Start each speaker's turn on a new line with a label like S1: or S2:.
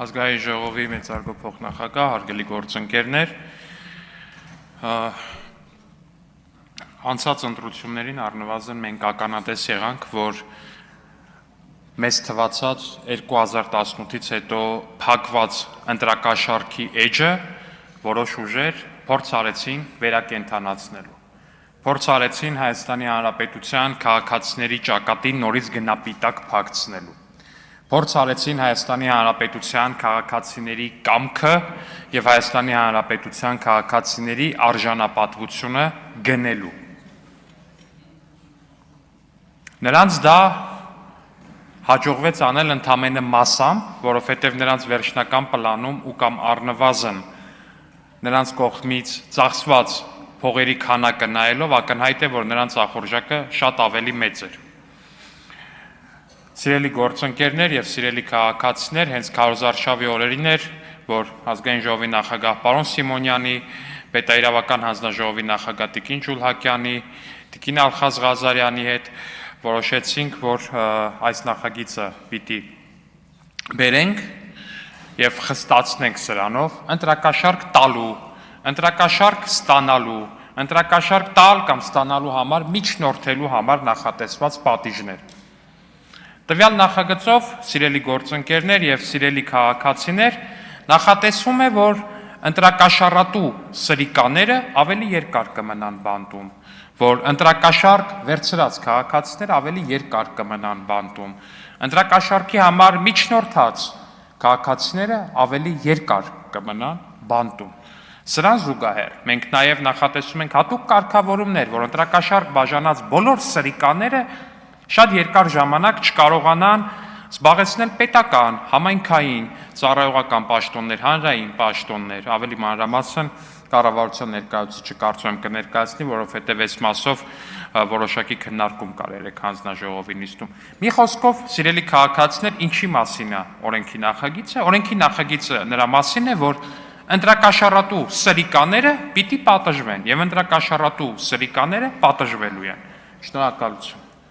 S1: Ազգային ժողովի մեծարգո փոխնախագահ, հարգելի գործընկերներ, անցած ընտրություններին առնվազն մենք ականատես եղանք, որ մեզ թվացած 2018-ից հետո փակված ընտրակաշառքի էջը որոշ ուժեր փորձ արեցին վերակենդանացնելու։ Փորձ արեցին Հայաստանի Հանրապետության քաղաքացիների ճակատին նորից գնապիտակ փակցնելու։ Փորձ արեցին Հայաստանի Հանրապետության քաղաքացիների կամքը եւ Հայաստանի Հանրապետության քաղաքացիների արժանապատվությունը գնելու։ Նրանց դա հաջողվեց անել ընդամենը մասամբ, որովհետեւ նրանց վերջնական պլանում ու կամ առնվազն նրանց կողմից ծախսված փողերի քանակը նայելով ակնհայտ է, որ նրանց ախորժակը շատ ավելի մեծ էր։ Սիրելի գործընկերներ եւ սիրելի քաղաքացիներ, հենց քարոզարշավի օրերին էր, որ Ազգային ժողովի նախագահ պարոն Սիմոնյանի, Պետաիրավական հանձնաժողովի նախագահ Տիկին Ջուլհակյանի, Տիկին Ալխազ Ղազարյանի հետ որոշեցինք, որ այս նախագիծը պիտի բերենք եւ խստացնենք սրանով ընտրակաշառք տալու, ընտրակաշառք ստանալու, ընտրակաշառք տալ կամ ստանալու համար միջնորդելու համար նախատեսված պատիժներ։ Տվյալ նախագծով, սիրելի գործընկերներ եւ սիրելի քաղաքացիներ, նախատեսվում է, որ ընտրակաշառատու սրիկաները ավելի երկար կմնան բանտում, որ ընտրակաշառք վերցրած քաղաքացիներ ավելի երկար կմնան բանտում, ընտրակաշառքի համար միջնորդած քաղաքացիները ավելի երկար կմնան բանտում։ Սրան զուգահեռ մենք նաև նախատեսում ենք հատուկ կարգավորումներ, որ ընտրակաշառք բաժանած բոլոր սրիկաները շատ երկար ժամանակ չկարողանան զբաղեցնել պետական, համայնքային, ծառայողական պաշտոններ, հանրային պաշտոններ, ավելի մանրամասն կառավարության ներկայացուցիչը կարծում եմ կներկայացնի, որովհետև այս մասով որոշակի քննարկում կար երեք հանձնաժողովի նիստում։ Մի խոսքով, սիրելի քաղաքացիներ, ինչի մասին է օրենքի նախագիծը։ Օրենքի նախագիծը նրա մասին է, որ ընտրակաշառատու սրիկաները պիտի պատժվեն եւ ընտրակաշառատու սրիկաները պատժվելու են։ Շնորհակալություն։